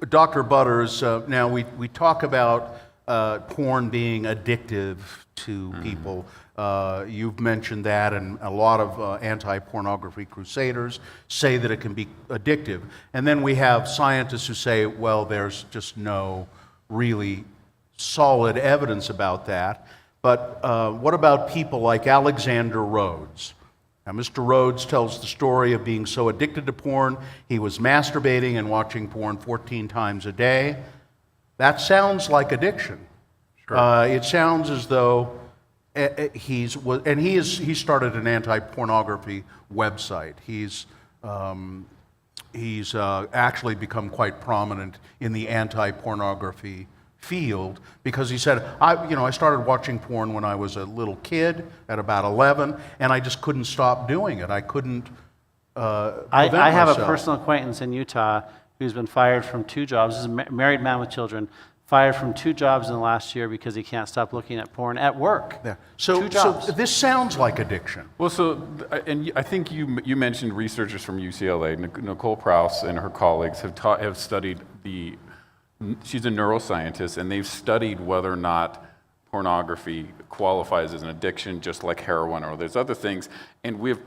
Dr. Butters, now we talk about porn being addictive to people. You've mentioned that, and a lot of anti-pornography crusaders say that it can be addictive. And then we have scientists who say, well, there's just no really solid evidence about that. But what about people like Alexander Rhodes? Now, Mr. Rhodes tells the story of being so addicted to porn, he was masturbating and watching porn 14 times a day. That sounds like addiction. Sure. It sounds as though he started an anti-pornography website. He's actually become quite prominent in the anti-pornography field because he said, I started watching porn when I was a little kid at about 11, and I just couldn't stop doing it. I couldn't prevent I have myself. a personal acquaintance in Utah who's been fired from 2 jobs. This is a married man with children, fired from 2 jobs in the last year because he can't stop looking at porn at work. Yeah. 2 jobs. So this sounds like addiction. Well, and I think you mentioned researchers from UCLA. Nicole Prouse and her colleagues have studied she's a neuroscientist, and they've studied whether or not pornography qualifies as an addiction, just like heroin or there's other things. And we have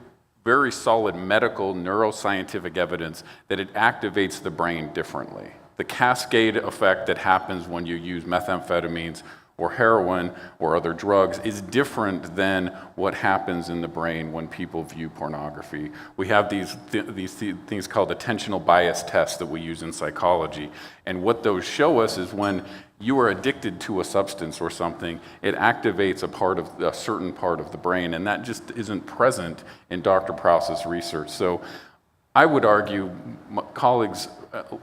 very solid medical neuroscientific evidence that it activates the brain differently. The cascade effect that happens when you use methamphetamines or heroin or other drugs is different than what happens in the brain when people view pornography. We have these things called attentional bias tests that we use in psychology, and what those show us is when you are addicted to a substance or something, it activates a certain part of the brain, and that just isn't present in Dr. Prouse's research. So I would argue, colleagues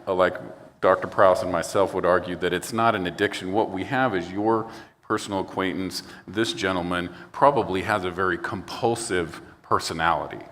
like Dr. Prouse and myself would argue that it's not an addiction. What we have is your personal acquaintance, this gentleman, probably has a very compulsive personality.